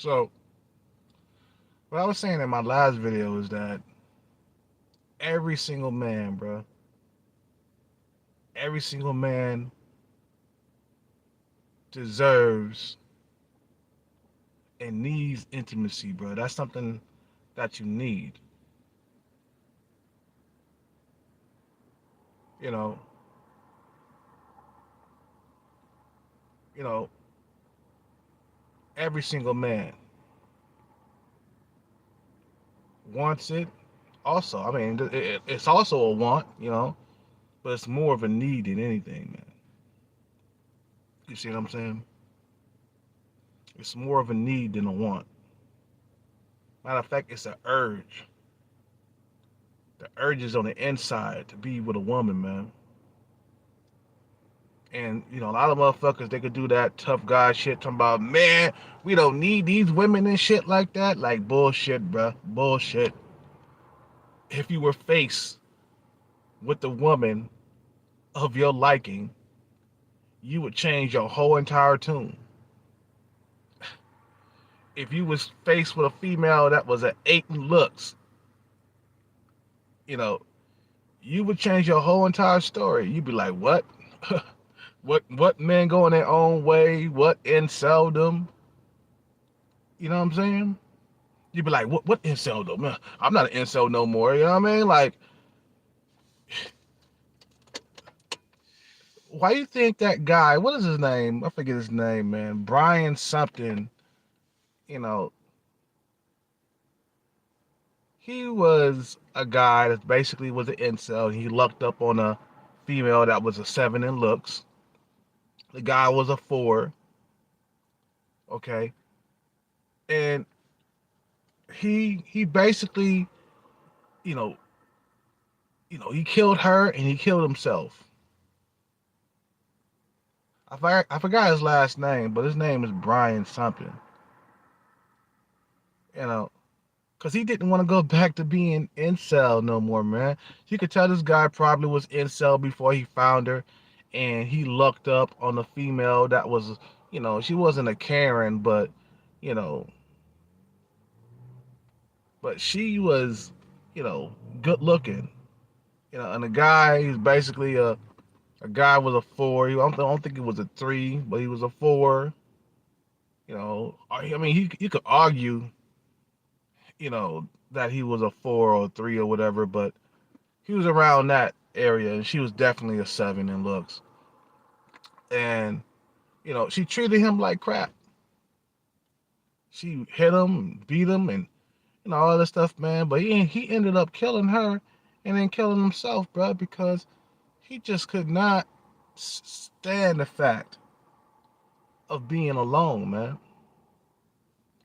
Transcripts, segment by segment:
So what I was saying in my last video is that every single man, bro, every single man deserves and needs intimacy, bro. That's something that you need. You know, you know, every single man wants it. Also, I mean, it's also a want, but it's more of a need than anything, man. You see what I'm saying? It's more of a need than a want. Matter of fact, it's an urge. The urge is on the inside to be with a woman, man. And a lot of motherfuckers they could do that tough guy shit, talking about, man, we don't need these women and shit like that. Like bullshit, bruh. Bullshit. If you were faced with a woman of your liking, you would change your whole entire tune. If you was faced with a female that was an 8 in looks, you know, you would change your whole entire story. You'd be like, what? what men going their own way? What incel them? You know what I'm saying? You'd be like, what incel though? Man, I'm not an incel no more. You know what I mean? Like, why you think that guy, what is his name? I forget his name, man. Brian something, you know, he was a guy that basically was an incel. He lucked up on a female that was a 7 in looks. The guy was a 4, okay? And he basically, you know, he killed her and he killed himself. I forgot his last name, but his name is Brian something. You know, because he didn't want to go back to being incel no more, man. You could tell this guy probably was incel before he found her, and he lucked up on a female that was, she wasn't a Karen, you know, but she was, good looking. And the guy, he's basically a guy was a 4. I don't think he was a 3, but he was a 4. I mean, you could argue, that he was a 4 or a 3 or whatever, but he was around that area, and she was definitely a 7 in looks. And she treated him like crap. She hit him, beat him, and all that stuff, man. But he ended up killing her, and then killing himself, bro, because he just could not stand the fact of being alone, man.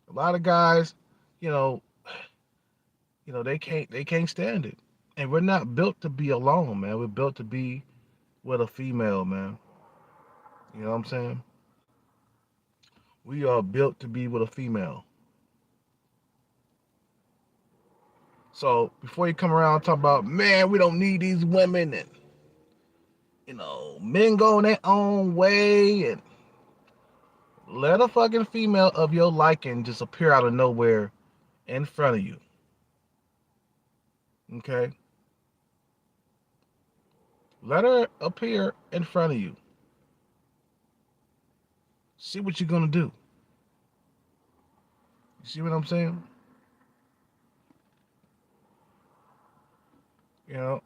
A lot of guys, you know, they can't stand it, and we're not built to be alone, man. We're built to be with a female, man. You know what I'm saying? We are built to be with a female. So before you come around and talk about, man, we don't need these women, and men going their own way, and let a fucking female of your liking just appear out of nowhere in front of you. Okay? Let her appear in front of you. See what you're gonna do. You see what I'm saying? You know?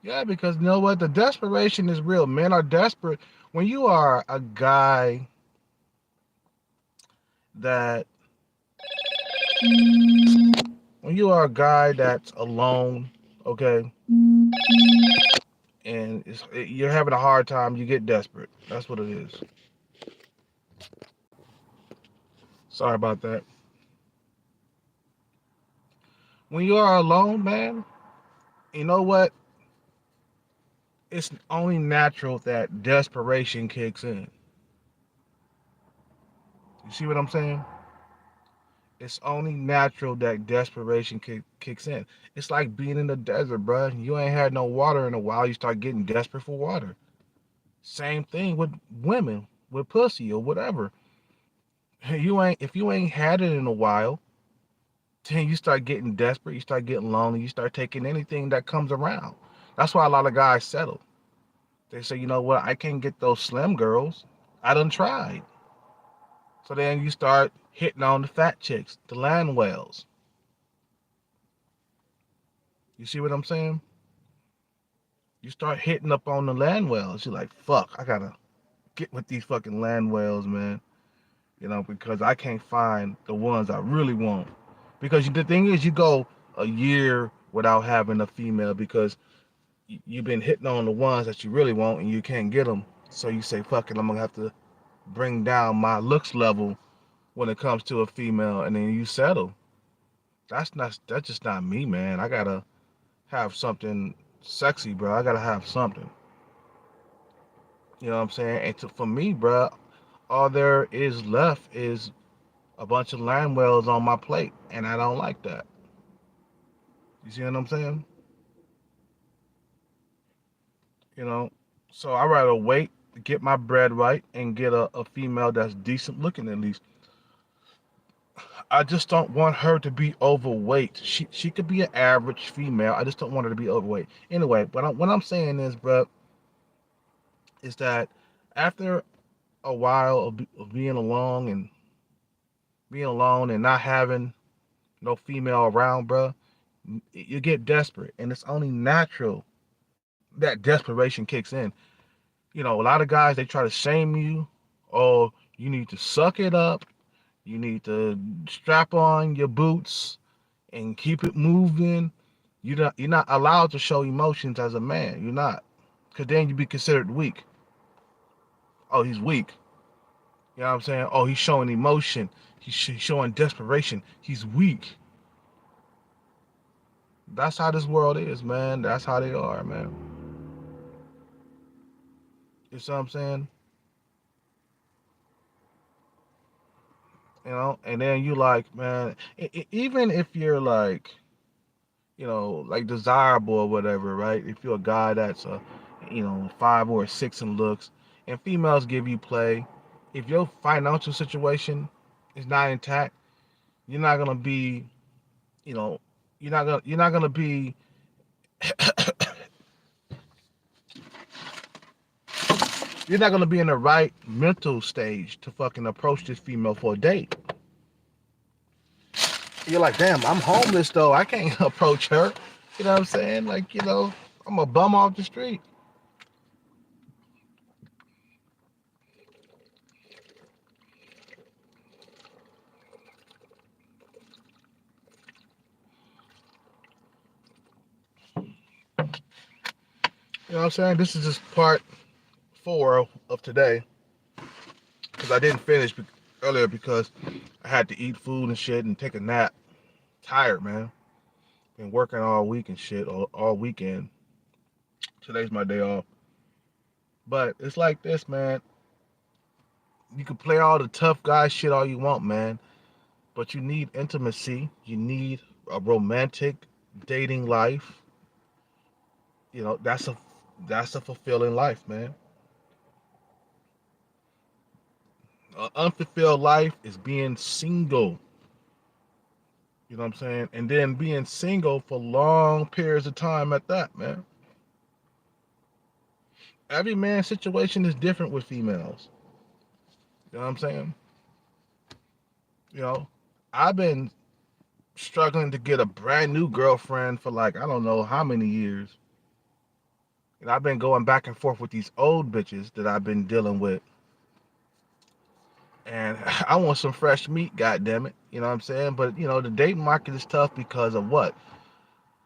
Yeah, because you know what? The desperation is real. Men are desperate. When you are a guy that when you are a guy that's alone, okay, and you're having a hard time, you get desperate. That's what it is. Sorry about that. When you are alone, man, you know what? It's only natural that desperation kicks in. You see what I'm saying? It's only natural that desperation kicks in. It's like being in the desert, bro. You ain't had no water in a while. You start getting desperate for water. Same thing with women. with pussy or whatever. You ain't if you ain't had it in a while, then you start getting desperate, you start getting lonely, you start taking anything that comes around. That's why a lot of guys settle. They say, you know what, I can't get those slim girls. I done tried. So then you start hitting on the fat chicks, the land whales. You see what I'm saying? You start hitting up on the land whales. You're like, fuck, I gotta get with these fucking land whales, man. Because I can't find the ones I really want. Because the thing is, you go a year without having a female because you've been hitting on the ones that you really want and you can't get them. So you say, fuck it, I'm gonna have to bring down my looks level when it comes to a female, and then you settle. That's just not me, man. I gotta have something sexy, bro. I gotta have something. You know what I'm saying? And for me, bro, all there is left is a bunch of line wells on my plate, and I don't like that. You see what I'm saying? You know, so I rather wait to get my bread right and get a female that's decent looking at least. I just don't want her to be overweight. She could be an average female. I just don't want her to be overweight. Anyway, what I'm saying is, bro, is that after a while of being alone and not having no female around, bro, you get desperate, and it's only natural that desperation kicks in. A lot of guys, they try to shame you. Oh, you need to suck it up. You need to strap on your boots and keep it moving. You're not allowed to show emotions as a man. You're not, because then you be considered weak. Oh, he's weak. You know what I'm saying? Oh, he's showing emotion. He's showing desperation. He's weak. That's how this world is, man. That's how they are, man. You see what I'm saying? And then you like, man, even if you're like, like desirable or whatever, right? If you're a guy that's 5 or 6 in looks, and females give you play, if your financial situation is not intact, you're not gonna be, you know, you're not gonna be, you're not gonna be in the right mental stage to fucking approach this female for a date. You're like, damn, I'm homeless though. I can't approach her. You know what I'm saying? Like, I'm a bum off the street. You know what I'm saying? This is just part 4 of today, because I didn't finish earlier because I had to eat food and shit and take a nap. Tired, man. Been working all week and shit, all weekend. Today's my day off. But it's like this, man. You can play all the tough guy shit all you want, man. But you need intimacy. You need a romantic dating life. That's a fulfilling life, man. An unfulfilled life is being single. You know what I'm saying? And then being single for long periods of time at that, man. Every man's situation is different with females. You know what I'm saying? You know, I've been struggling to get a brand new girlfriend for like, I don't know how many years. And I've been going back and forth with these old bitches that I've been dealing with. And I want some fresh meat, goddammit. You know what I'm saying? But, the dating market is tough because of what?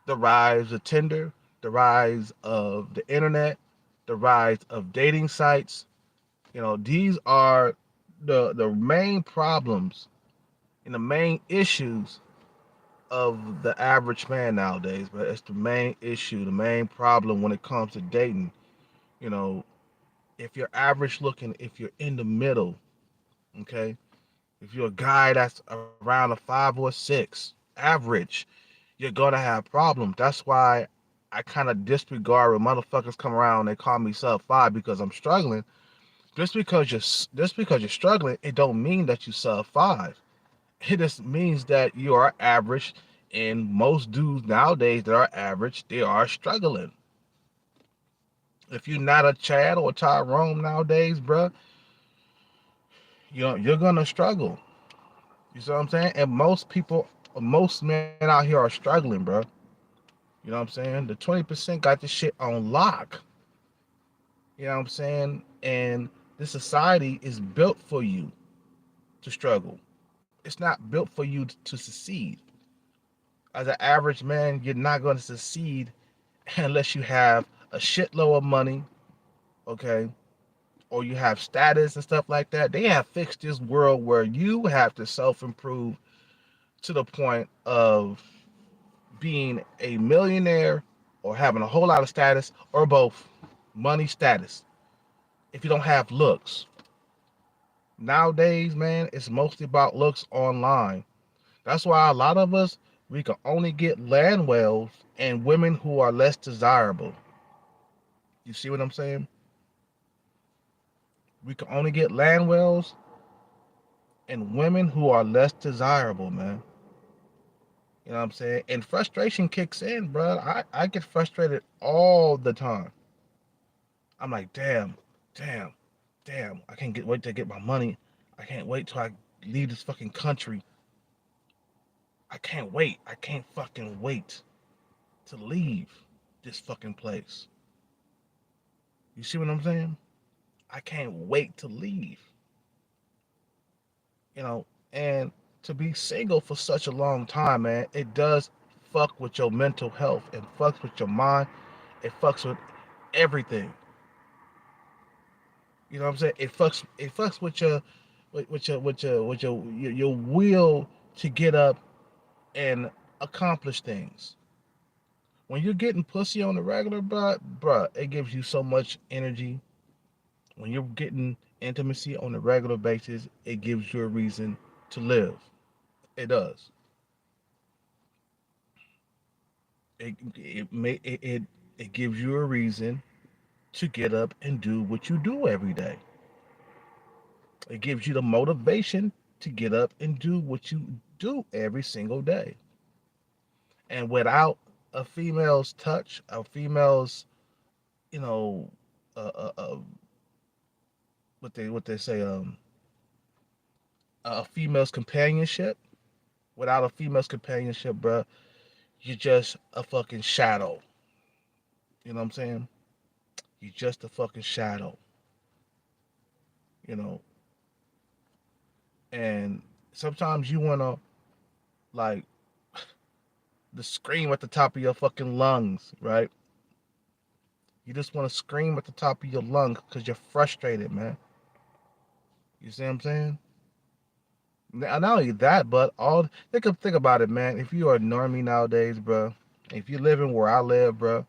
The rise of Tinder, the rise of the internet, the rise of dating sites. These are the main problems and the main issues of the average man nowadays. But it's the main issue, the main problem when it comes to dating. You know, if you're average looking, if you're in the middle, okay, if you're a guy that's around a 5 or 6 average, you're gonna have problems. That's why I kind of disregard when motherfuckers come around and they call me sub 5 because I'm struggling. Just because you're struggling, it don't mean that you sub five. It just means that you are average, and most dudes nowadays that are average, they are struggling. If you're not a Chad or a Tyrone nowadays, bruh, you're gonna struggle. You see what I'm saying? And most men out here are struggling, bro. You know what I'm saying? The 20% got this shit on lock. You know what I'm saying? And this society is built for you to struggle. It's not built for you to succeed. As an average man, you're not going to succeed unless you have a shitload of money, okay? Or you have status and stuff like that. They have fixed this world where you have to self improve to the point of being a millionaire or having a whole lot of status or both. Money, status. If you don't have looks. Nowadays, man, it's mostly about looks online. That's why a lot of us, we can only get land wells and women who are less desirable. You see what I'm saying? We can only get land wells and women who are less desirable, man. You know what I'm saying? And frustration kicks in, bro. I get frustrated all the time. I'm like, damn, damn. I can't wait to get my money. I can't wait till I leave this fucking country. I can't wait. I can't fucking wait to leave this fucking place. You see what I'm saying? I can't wait to leave. You know, and to be single for such a long time, man, it does fuck with your mental health. It fucks with your mind. It fucks with everything. You know what I'm saying? It fucks with your will to get up and accomplish things. When you're getting pussy on the regular, bruh, it gives you so much energy. When you're getting intimacy on a regular basis, it gives you a reason to live. It does. It gives you a reason to get up and do what you do every day. It gives you the motivation to get up and do what you do every single day. And without a female's touch, a female's, you know, what they say, a female's companionship. Without a female's companionship, bruh, you're just a fucking shadow. You know what I'm saying? You're just a fucking shadow. You know, and sometimes you wanna like to scream at the top of your fucking lungs, right? You just want to scream at the top of your lungs because you're frustrated, man. You see what I'm saying? Not only that, but think about it, man. If you are a normie nowadays, bro, if you're living where I live, bro,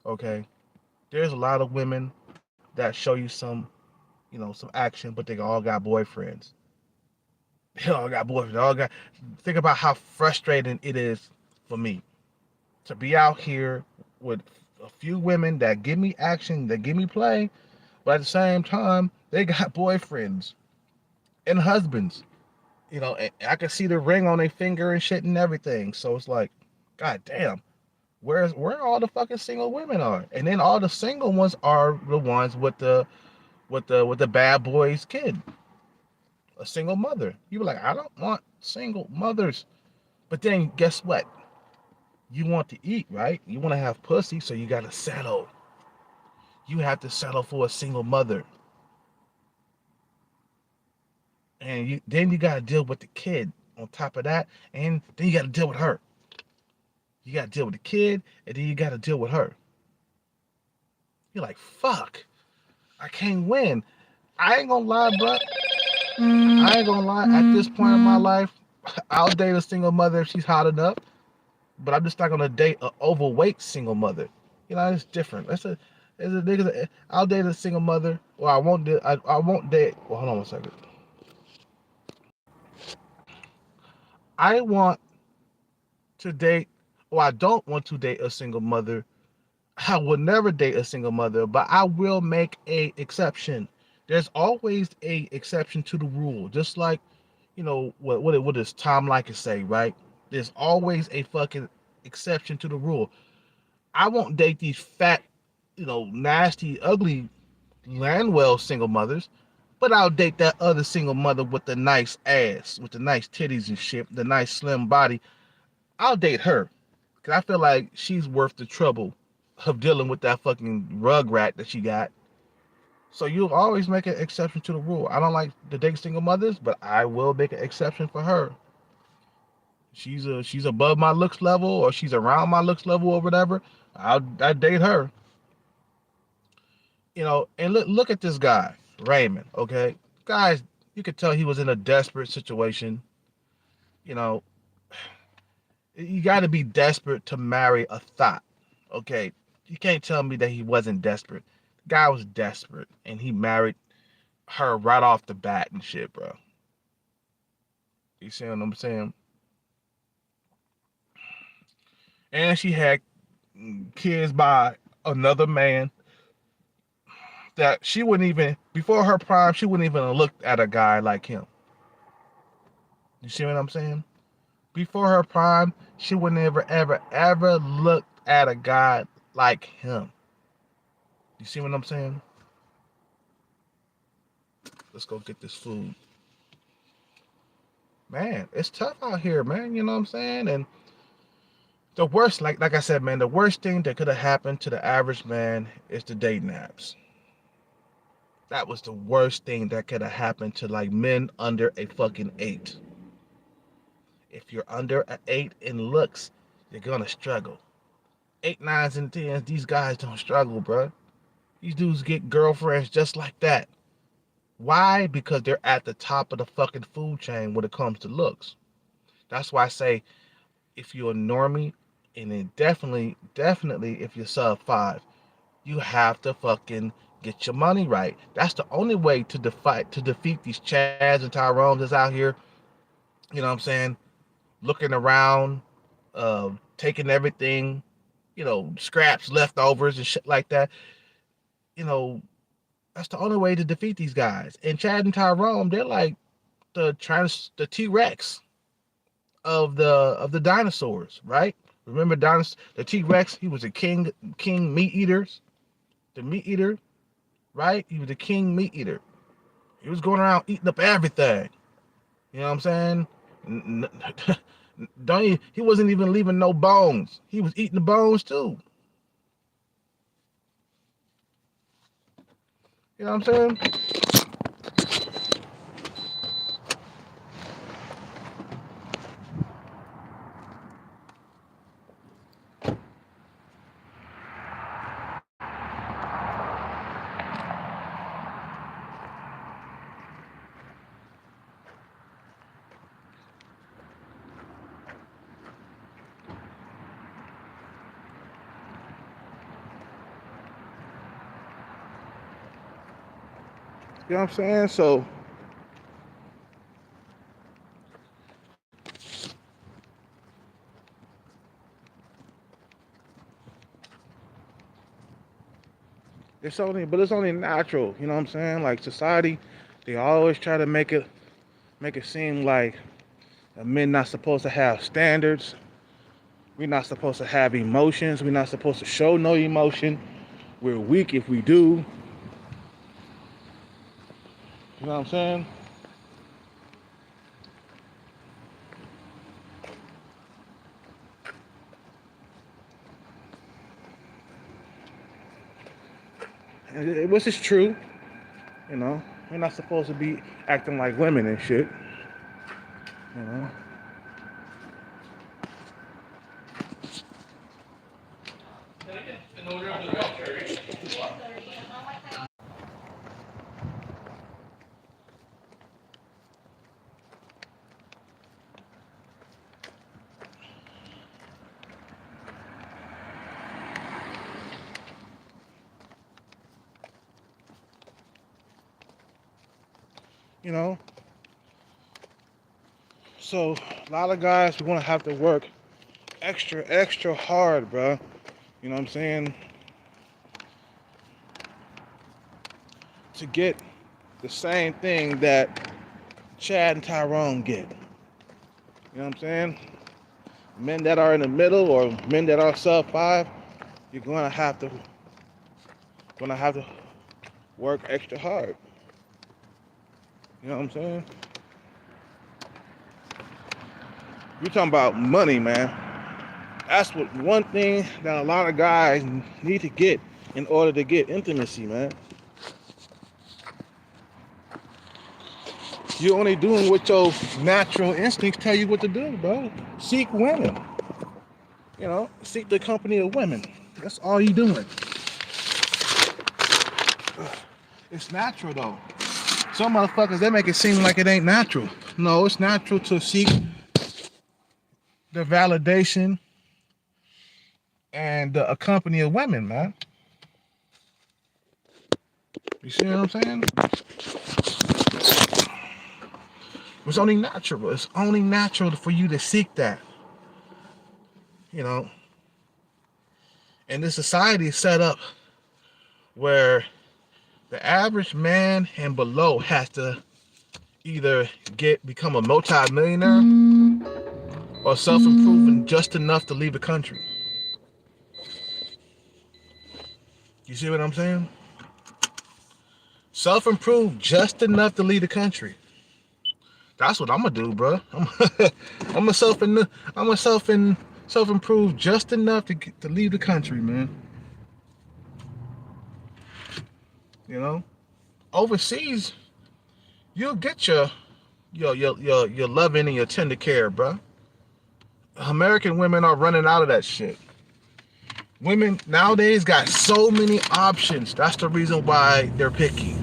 okay, there's a lot of women that show you some action, but they all got boyfriends. They all got boyfriends. They all got. Think about how frustrating it is for me to be out here with a few women that give me action, that give me play, but at the same time, they got boyfriends and husbands. And I can see the ring on their finger and shit and everything. So it's like, god damn, where all the fucking single women are? And then all the single ones are the ones with the bad boy's kid, a single mother. You were like, I don't want single mothers. But then guess what? You want to eat, right? You want to have pussy, so you gotta settle. You have to settle for a single mother. And then you gotta deal with the kid on top of that, and then you gotta deal with her. You gotta deal with the kid, and then you gotta deal with her. You're like, fuck, I can't win. I ain't gonna lie, bro. I ain't gonna lie. At this point in my life, I'll date a single mother if she's hot enough, but I'm just not gonna date an overweight single mother. It's different. It's a nigga. I'll date a single mother. Well, I won't. I won't date. Well, hold on one second. I want to date. Well, I don't want to date a single mother. I would never date a single mother, but I will make a exception There's always a exception to the rule. Just like, what does Tom Likas say, right? There's always a fucking exception to the rule. I won't date these fat, nasty, ugly Landwell single mothers, but I'll date that other single mother with the nice ass, with the nice titties and shit, the nice slim body. I'll date her. Cause I feel like she's worth the trouble of dealing with that fucking rug rat that she got. So you'll always make an exception to the rule. I don't like to date single mothers, but I will make an exception for her. She's above my looks level, or she's around my looks level, or whatever. I date her. And look at this guy, Raymond. Okay, guys, you could tell he was in a desperate situation. You know, you got to be desperate to marry a thought. Okay, you can't tell me that he wasn't desperate. The guy was desperate, and he married her right off the bat and shit, bro. You see what I'm saying? And she had kids by another man that she wouldn't even, before her prime, she wouldn't even have looked at a guy like him. You see what I'm saying? Before her prime, she would never, ever, ever looked at a guy like him. You see what I'm saying? Let's go get this food. Man, it's tough out here, man. You know what I'm saying? And the worst, like I said, man, the worst thing that could have happened to the average man is the dating apps. That was the worst thing that could have happened to like men under a fucking 8. If you're under an 8 in looks, you're gonna struggle. 8, 9s, and 10s, these guys don't struggle, bro. These dudes get girlfriends just like that. Why? Because they're at the top of the fucking food chain when it comes to looks. That's why I say if you're a normie, and then definitely if you're sub 5, you have to fucking get your money right. That's the only way to defeat these Chads and Tyrones that's out here. You know what I'm saying? Looking around, taking everything, scraps, leftovers, and shit like that. You know, that's the only way to defeat these guys. And Chad and Tyrone, they're like the T-Rex of the dinosaurs, right? Remember the T-Rex? He was a king meat eaters, the meat eater, right? He was the king meat eater. He was going around eating up everything. You know what I'm saying? He wasn't even leaving no bones. He was eating the bones too. You know what I'm saying? You know what I'm saying? So it's only natural. You know what I'm saying? Like society, they always try to make it seem like men not supposed to have standards. We're not supposed to have emotions. We're not supposed to show no emotion. We're weak if we do. You know what I'm saying? Which is true. You know, we're not supposed to be acting like women and shit. You know. You know. So a lot of guys we want to have to work extra hard, bro. You know what I'm saying? To get the same thing that Chad and Tyrone get. You know what I'm saying? Men that are in the middle or men that are sub 5, you're gonna have to work extra hard. You know what I'm saying? You're talking about money, man. That's what one thing that a lot of guys need to get in order to get intimacy, man. You're only doing what your natural instincts tell you what to do, bro. Seek women. Seek the company of women. That's all you doing. It's natural though. Some motherfuckers, they make it seem like it ain't natural. No, it's natural to seek the validation and the company of women, man. You see what I'm saying? It's only natural. It's only natural for you to seek that. And this society is set up where the average man and below has to either become a multi-millionaire or self-improving just enough to leave the country. You see what I'm saying? Self-improve just enough to leave the country. That's what I'm gonna do, bro. I'm gonna self-improve just enough to leave the country, man. Overseas, you'll get your loving and your tender care, bro. American women are running out of that shit. Women nowadays got so many options. That's the reason why they're picky.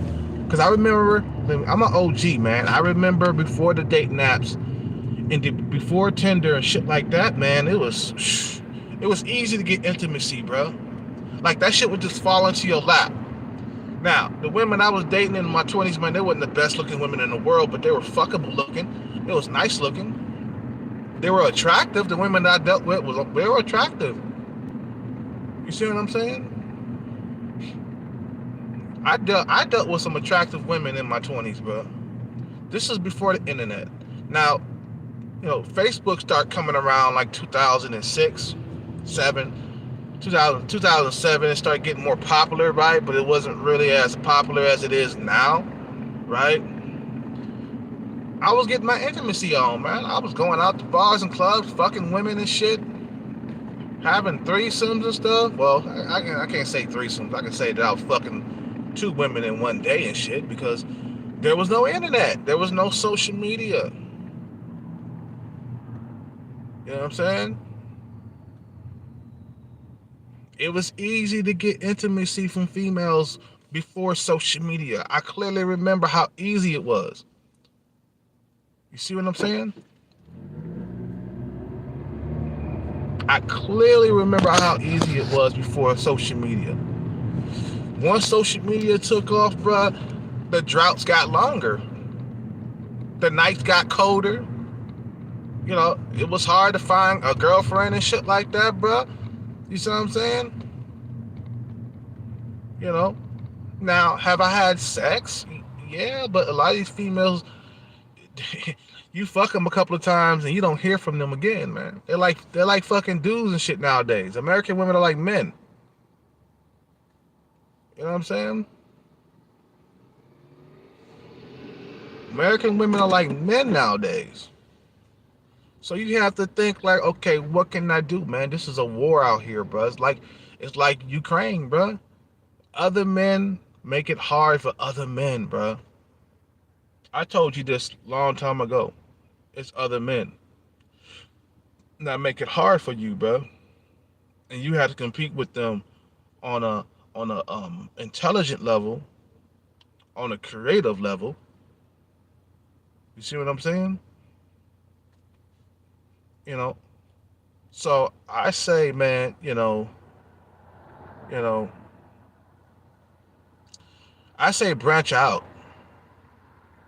Because I remember, I'm an OG, man. I remember before the dating apps and before Tinder and shit like that, man, it was easy to get intimacy, bro. Like, that shit would just fall into your lap. Now, the women I was dating in my 20s, man, they weren't the best looking women in the world, but they were fuckable looking. It was nice looking. They were attractive. The women that I dealt with, they were attractive. You see what I'm saying? I dealt with some attractive women in my 20s, bro. This is before the internet. Now, Facebook started coming around like 2006, 2007, it started getting more popular, right? But it wasn't really as popular as it is now, right? I was getting my intimacy on, man. I was going out to bars and clubs, fucking women and shit, having threesomes and stuff. Well, I can't say threesomes. I can say that I was fucking 2 women in one day and shit because there was no internet. There was no social media. You know what I'm saying? It was easy to get intimacy from females before social media. I clearly remember how easy it was. You see what I'm saying? I clearly remember how easy it was before social media. Once social media took off, bruh, the droughts got longer. The nights got colder. It was hard to find a girlfriend and shit like that, bruh. You see what I'm saying? Now, have I had sex? Yeah, but a lot of these females, you fuck them a couple of times and you don't hear from them again, man. They're like fucking dudes and shit nowadays. American women are like men. You know what I'm saying? American women are like men nowadays. So you have to think like, okay, what can I do, man? This is a war out here, bro. It's like Ukraine, bro. Other men make it hard for other men, bro. I told you this long time ago. It's other men that make it hard for you, bro. And you have to compete with them on a intelligent level, on a creative level. You see what I'm saying? So I say, man, I say branch out.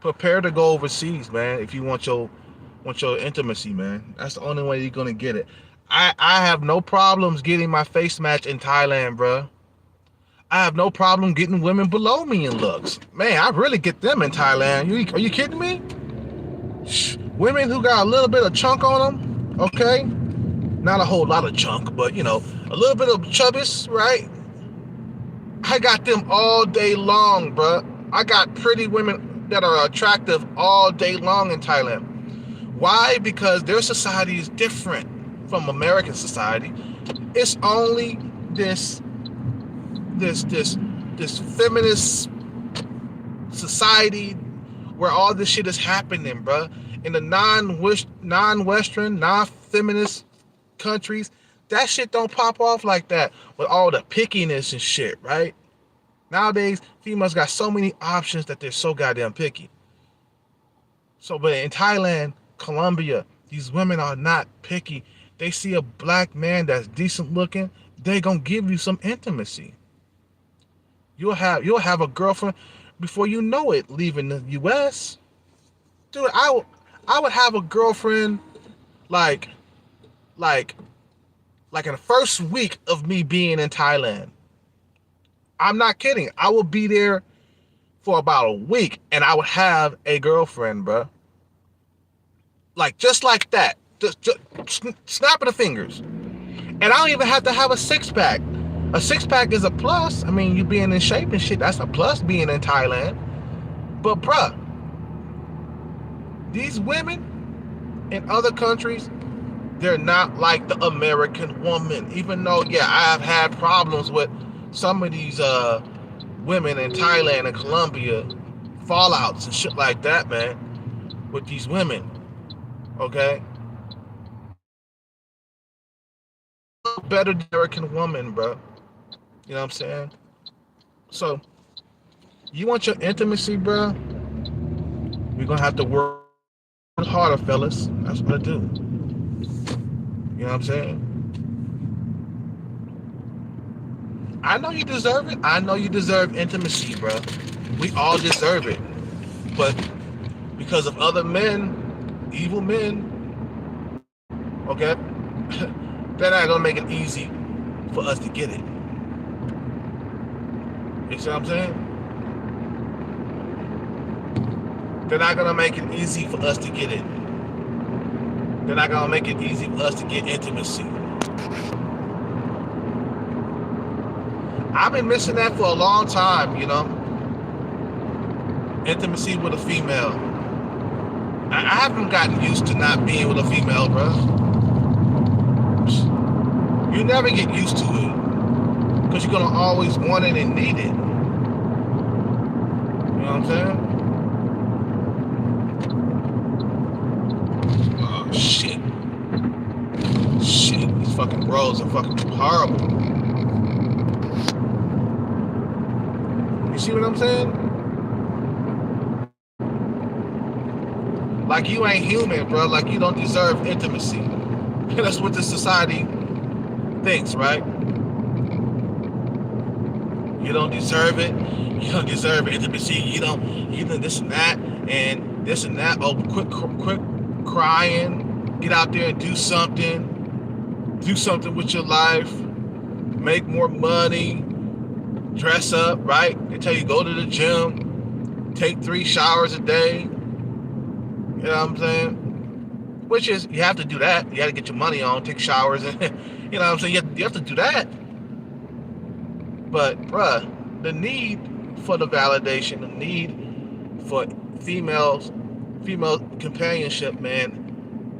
Prepare to go overseas, man, if you want your intimacy, man. That's the only way you're gonna get it. I have no problems getting my face match in Thailand, bro. I have no problem getting women below me in looks. Man, I really get them in Thailand. Are you kidding me? Women who got a little bit of chunk on them, okay? Not a whole lot of chunk, but a little bit of chubbis, right? I got them all day long, bruh. I got pretty women that are attractive all day long in Thailand. Why? Because their society is different from American society. It's only this feminist society where all this shit is happening, bruh. In the non-Western, non-feminist countries, that shit don't pop off like that with all the pickiness and shit, right? Nowadays, females got so many options that they're so goddamn picky. So, but in Thailand, Colombia, these women are not picky. They see a black man that's decent looking, they gonna give you some intimacy. You'll have a girlfriend before you know it leaving the U.S. Dude, I would have a girlfriend like like in the first week of me being in Thailand. I'm not kidding. I would be there for about a week and I would have a girlfriend, bro. Like just like that. Just snapping the fingers. And I don't even have to have a six-pack. A six-pack is a plus. I mean, you being in shape and shit, that's a plus being in Thailand. But bruh, these women in other countries, they're not like the American woman. Even though, yeah, I have had problems with some of these women in Thailand and Colombia, fallouts and shit like that, man, with these women. Okay? Better than American woman, bro. You know what I'm saying? So, you want your intimacy, bro? We're gonna have to work harder, fellas. That's what I do. You know what I'm saying? I know you deserve it. I know you deserve intimacy, bro. We all deserve it. But because of other men, evil men, okay, they're not gonna make it easy for us to get it. You see what I'm saying? They're not gonna make it easy for us to get it. They're not gonna make it easy for us to get intimacy. I've been missing that for a long time, you know? Intimacy with a female. I haven't gotten used to not being with a female, bro. You never get used to it. Because you're going to always want it and need it. You know what I'm saying? Oh, shit. Shit, these fucking roads are fucking horrible. You see what I'm saying? Like you ain't human, bro. Like you don't deserve intimacy. That's what the society thinks, right? You don't deserve it. You don't deserve intimacy. You don't this and that and this and that. Oh, quit crying. Get out there and do something. Do something with your life. Make more money. Dress up, right? They tell you go to the gym. Take 3 showers a day. You know what I'm saying? Which is, you have to do that. You got to get your money on, take showers, and you know what I'm saying? You have to do that. But, bruh, the need for the validation, the need for female companionship, man,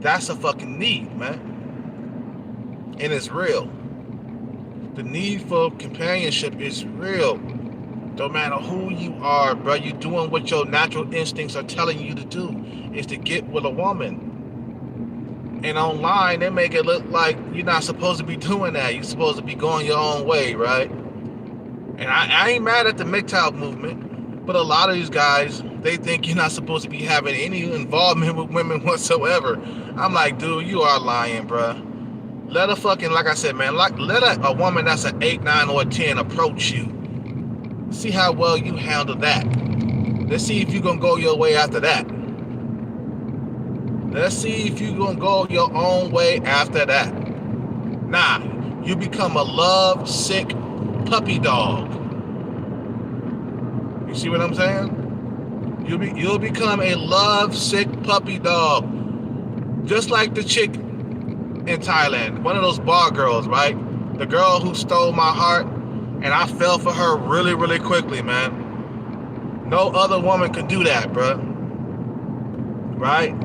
that's a fucking need, man. And it's real. The need for companionship is real. Don't matter who you are, bro. You're doing what your natural instincts are telling you to do, is to get with a woman. And online, they make it look like you're not supposed to be doing that. You're supposed to be going your own way, right? And I ain't mad at the MGTOW movement, but a lot of these guys, they think you're not supposed to be having any involvement with women whatsoever. I'm like, dude, you are lying, bro. Let a fucking, like I said, man, let a woman that's an 8, 9, or 10 approach you. See how well you handle that. Let's see if you're going to go your way after that. Let's see if you're going to go your own way after that. Nah, you become a love-sick puppy dog. You see what I'm saying? You'll become a love sick puppy dog, just like the chick in Thailand, one of those bar girls, right? The girl who stole my heart, and I fell for her really, really quickly, man. No other woman could do that, bro. Right?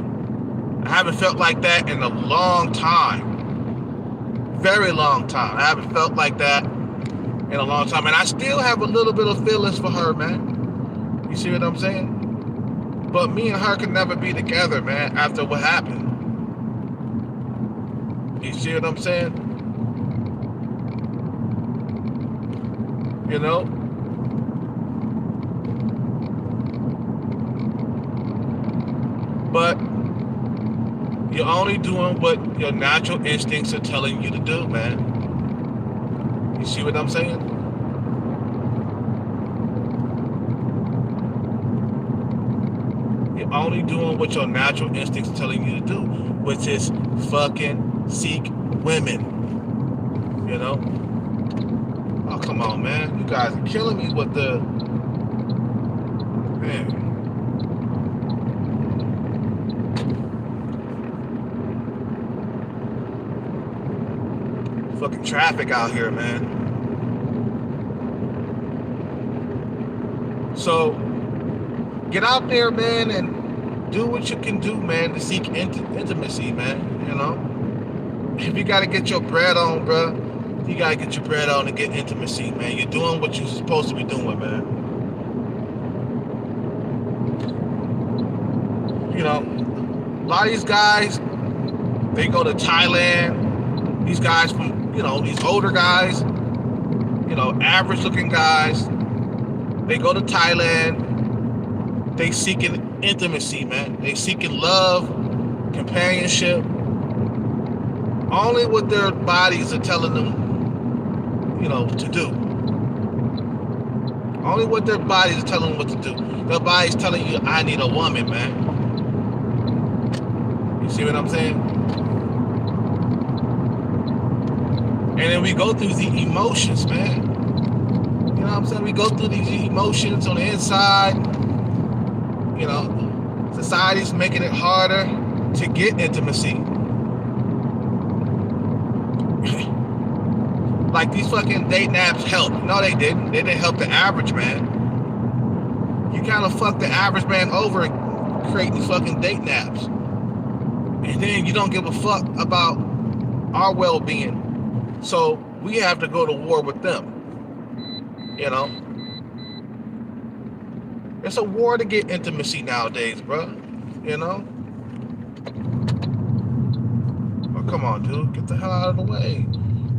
I haven't felt like that in a long time. Very long time. I haven't felt like that in a long time. And I still have a little bit of feelings for her, man. You see what I'm saying? But me and her can never be together, man, after what happened. You see what I'm saying? You know? But you're only doing what your natural instincts are telling you to do, man. You see what I'm saying? You're only doing what your natural instincts are telling you to do, which is fucking seek women. You know? Oh, come on, man. You guys are killing me with the... Man. Fucking traffic out here, man. So, get out there, man, and do what you can do, man, to seek intimacy, man, you know? If you gotta get your bread on, bro, you gotta get your bread on and get intimacy, man. You're doing what you're supposed to be doing, man. You know, a lot of these guys, they go to Thailand. These guys from, you know, these older guys, you know, average looking guys, they go to Thailand. They seeking intimacy, man. They seeking love, companionship. Only what their bodies are telling them, you know, to do. Only what their bodies are telling them what to do. Their body's telling you, I need a woman, man. You see what I'm saying? And then we go through the emotions, man. You know what I'm saying? We go through these emotions on the inside. You know, society's making it harder to get intimacy. Like these fucking date apps help. No, they didn't. They didn't help the average man. You kind of fuck the average man over and create these fucking date apps. And then you don't give a fuck about our well-being. So we have to go to war with them. You know? It's a war to get intimacy nowadays, bro. You know? Oh, come on, dude. Get the hell out of the way.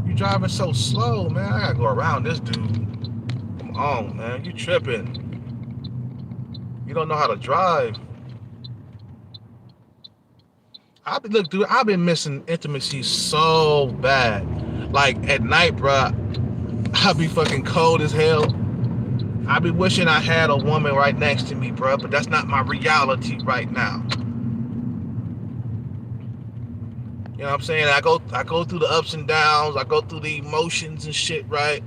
You driving so slow, man. I gotta go around this dude. Come on, man. You tripping. You don't know how to drive. Look, dude, I've been missing intimacy so bad. Like, at night, bro, I be fucking cold as hell. I be wishing I had a woman right next to me, bro, but that's not my reality right now. You know what I'm saying? I go through the ups and downs. I go through the emotions and shit, right?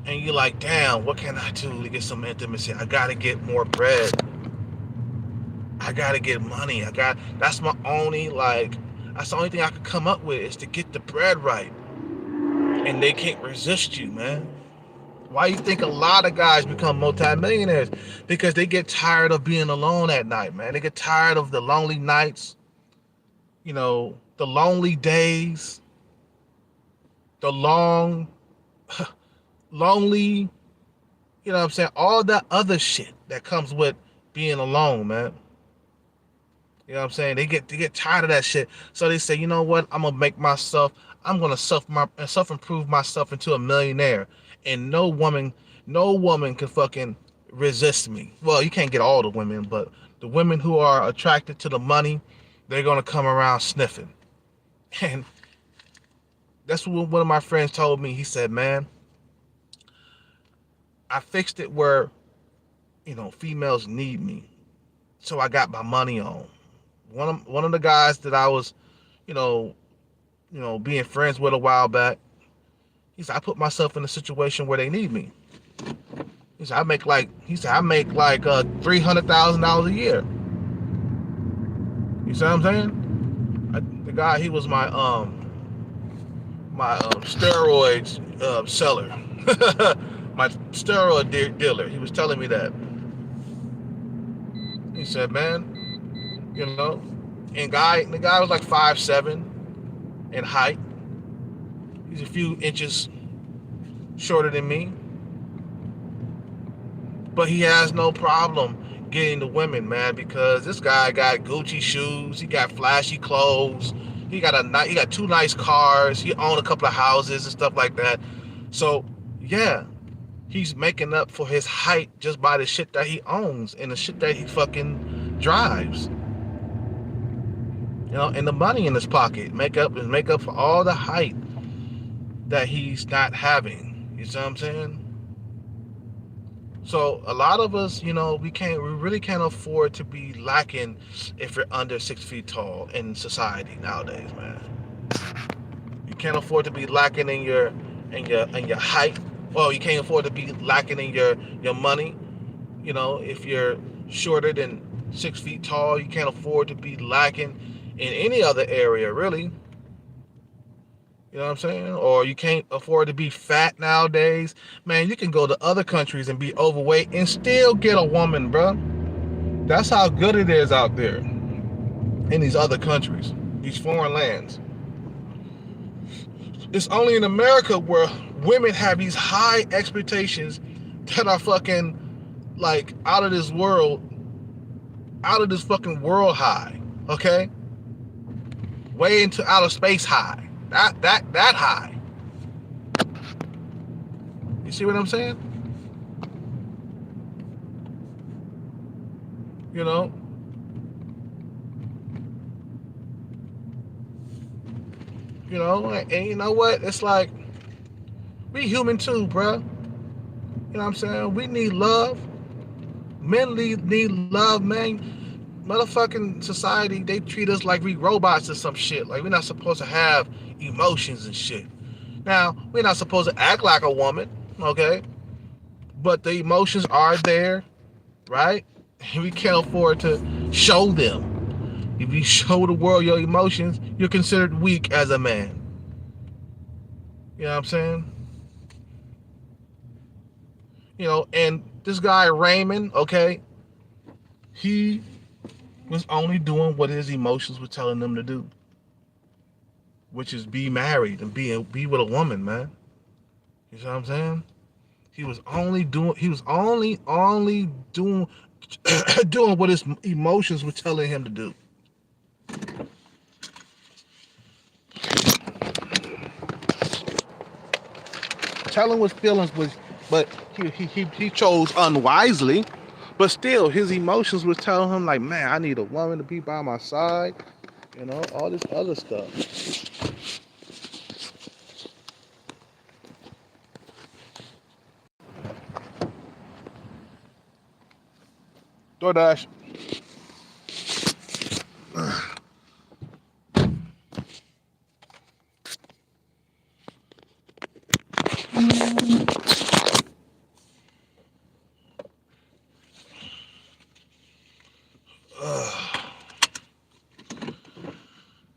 And you're like, damn, what can I do to get some intimacy? I gotta get more bread. I gotta get money. That's my only, that's the only thing I could come up with is to get the bread right. And they can't resist you, man. Why you think a lot of guys become multimillionaires? Because they get tired of being alone at night, man. They get tired of the lonely nights, you know, the lonely days, the lonely, you know what I'm saying? All that other shit that comes with being alone, man. You know what I'm saying? They get tired of that shit. So they say, you know what? I'm gonna self-improve myself into a millionaire. And no woman can fucking resist me. Well, you can't get all the women, but the women who are attracted to the money, they're gonna come around sniffing. And that's what one of my friends told me. He said, man, I fixed it where, you know, females need me. So I got my money on. One of the guys that I was, you know, being friends with a while back, he said, I put myself in a situation where they need me. I make like $300,000 a year. You see what I'm saying? The guy, he was my steroids seller, my steroid dealer. He was telling me that. He said, man, you know, and the guy was like 5'7" in height. He's a few inches shorter than me, but he has no problem getting the women, man, because this guy got Gucci shoes, he got flashy clothes, he got two nice cars, he owned a couple of houses and stuff like that. So yeah, he's making up for his height just by the shit that he owns and the shit that he fucking drives. And the money in his pocket make up for all the height that he's not having. You see what I'm saying? So a lot of us, we really can't afford to be lacking if you're under 6 feet tall in society nowadays, man. You can't afford to be lacking in your height. Well, you can't afford to be lacking in your money. If you're shorter than 6 feet tall, you can't afford to be lacking in any other area, really. You know what I'm saying? Or you can't afford to be fat nowadays. Man, you can go to other countries and be overweight and still get a woman, bro. That's how good it is out there in these other countries, these foreign lands. It's only in America where women have these high expectations that are fucking like out of this fucking world high, okay? Way into outer space high. That high. You see what I'm saying? And you know what? It's like, we human too, bro. You know what I'm saying? We need love. Men need love, man. Motherfucking society, they treat us like we robots or some shit. Like we're not supposed to have emotions and shit. Now, we're not supposed to act like a woman, okay? But the emotions are there, right? And we can't afford to show them. If you show the world your emotions, you're considered weak as a man. You know what I'm saying? And this guy Raymond, okay, he was only doing what his emotions were telling him to do, which is be married and be with a woman, man. You see what I'm saying? He was only doing doing what his emotions were telling him to do. Telling his feelings was, but he chose unwisely. But still, his emotions were telling him like, man, I need a woman to be by my side. All this other stuff. DoorDash.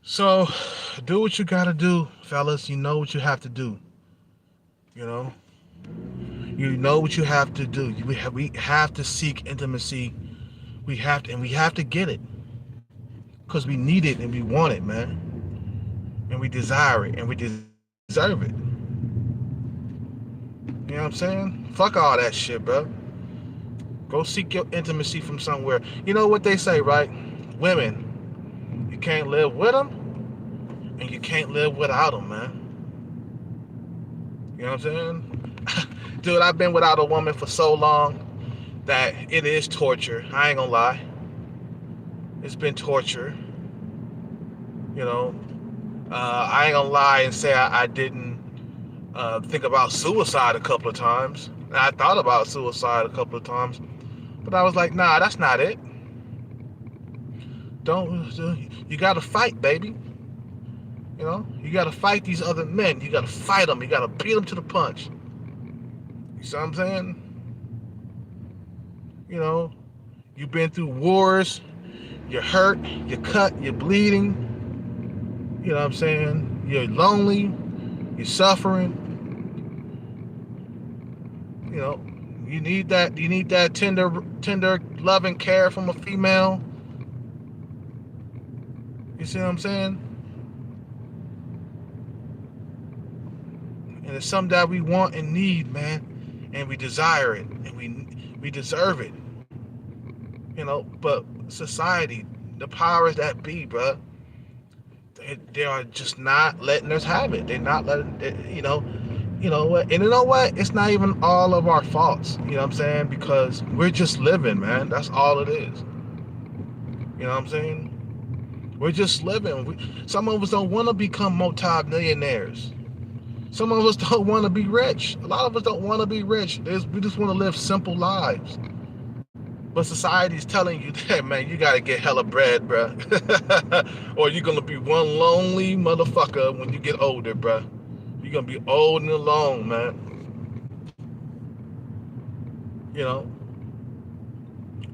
So, do what you gotta do, fellas. You know what you have to do. You know what you have to do. We have to seek intimacy. We have to get it, because we need it and we want it, man. And we desire it and we deserve it. You know what I'm saying? Fuck all that shit, bro. Go seek your intimacy from somewhere. You know what they say, right? Women, you can't live with them and you can't live without them, man. You know what I'm saying? Dude, I've been without a woman for so long that it is torture. I ain't gonna lie. It's been torture. I ain't gonna lie and say I didn't think about suicide a couple of times. I thought about suicide a couple of times, but I was like, nah, that's not it. You gotta fight, baby. You gotta fight these other men. You gotta fight them. You gotta beat them to the punch. You see what I'm saying? You know, you've been through wars, you're hurt, you're cut, you're bleeding. You know what I'm saying? You're lonely, you're suffering. You know, you need that tender love and care from a female. You see what I'm saying? And it's something that we want and need, man, and we desire it, and we deserve it. You know, but society, the powers that be, bro, they are just not letting us have it. They're not letting, you know what? And you know what? It's not even all of our faults. You know what I'm saying? Because we're just living, man. That's all it is. You know what I'm saying? We're just living. Some of us don't want to become multi-millionaires. Some of us don't want to be rich. A lot of us don't want to be rich. We just want to live simple lives. But society's telling you that, man, you got to get hella bread, bro. Or you're going to be one lonely motherfucker when you get older, bro. You're going to be old and alone, man. You know,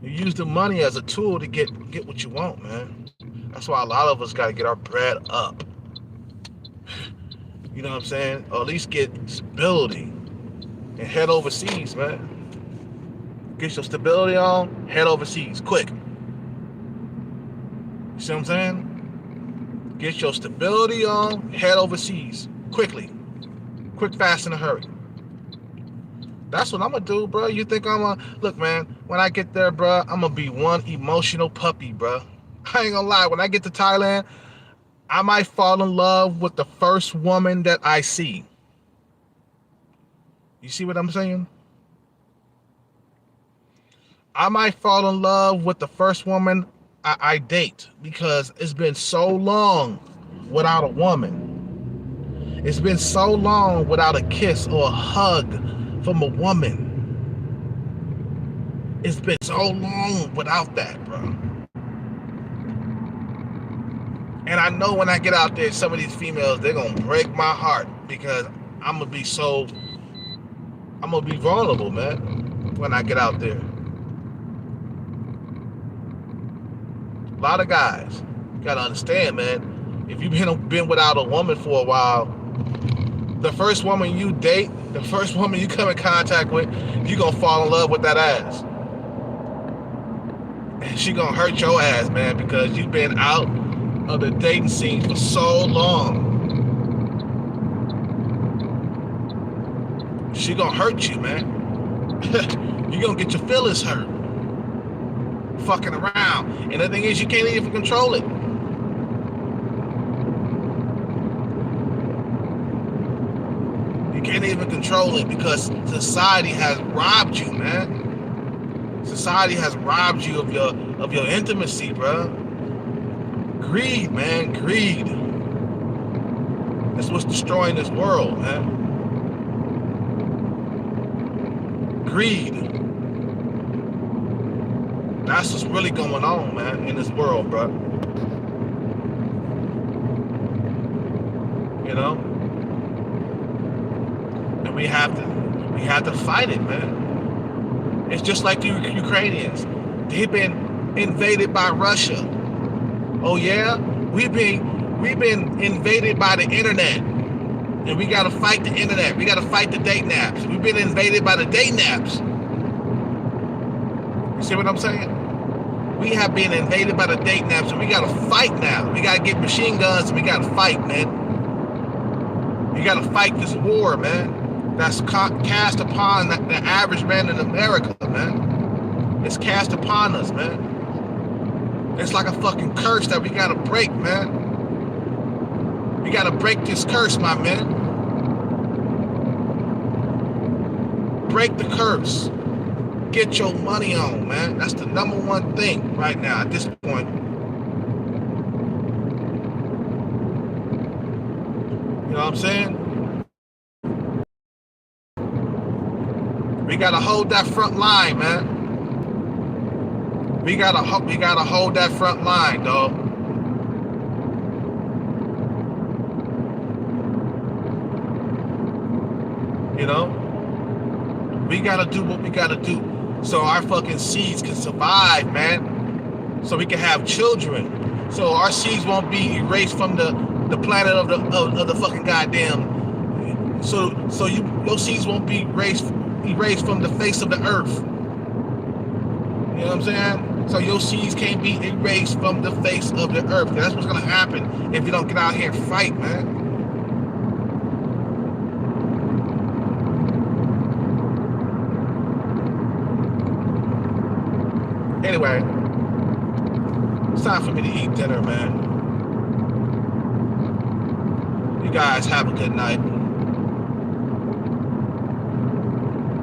you use the money as a tool to get what you want, man. That's why a lot of us got to get our bread up. You know what I'm saying? Or at least get stability and head overseas, man. Get your stability on, head overseas, quick. You see what I'm saying? Get your stability on, head overseas, quickly. Quick, fast, in a hurry. That's what I'm gonna do, bro. You think I'm gonna... Look, man, when I get there, bro, I'm gonna be one emotional puppy, bro. I ain't gonna lie. When I get to Thailand, I might fall in love with the first woman that I see. You see what I'm saying? I might fall in love with the first woman I date because it's been so long without a woman. It's been so long without a kiss or a hug from a woman. It's been so long without that, bro. And I know when I get out there, some of these females, they're going to break my heart because I'm going to be vulnerable, man, when I get out there. A lot of guys, you gotta understand, man, if you've been without a woman for a while, the first woman you date, the first woman you come in contact with, you're gonna fall in love with that ass. And she gonna hurt your ass, man, because you've been out of the dating scene for so long. She gonna hurt you, man. You're gonna get your feelings hurt. Fucking around. And the thing is, you can't even control it. You can't even control it because society has robbed you, man. Society has robbed you of your intimacy, bro. Greed, man, greed. That's what's destroying this world, man. Greed. That's what's really going on, man, in this world, bro. You know? And we have to fight it, man. It's just like the Ukrainians. They've been invaded by Russia. Oh yeah? We've been invaded by the internet. And we gotta fight the internet. We gotta fight the date naps. We've been invaded by the date naps. You see what I'm saying? We have been invaded by the date naps, and we gotta fight now. We gotta get machine guns, and we gotta fight, man. We gotta fight this war, man. That's cast upon the average man in America, man. It's cast upon us, man. It's like a fucking curse that we gotta break, man. We gotta break this curse, my man. Break the curse. Get your money on, man. That's the number one thing right now at this point. You know what I'm saying? We gotta hold that front line, man. We gotta hold that front line, dog. You know? We gotta do what we gotta do. so our fucking seeds can survive, man. So we can have children. So our seeds won't be erased from the planet of the fucking goddamn. So your seeds won't be erased from the face of the earth. You know what I'm saying? So your seeds can't be erased from the face of the earth. That's what's gonna happen if you don't get out here and fight, man. Anyway, it's time for me to eat dinner, man. You guys have a good night.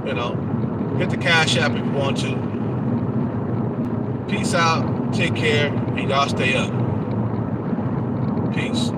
You know, hit the Cash App if you want to. Peace out, take care, and y'all stay up. Peace.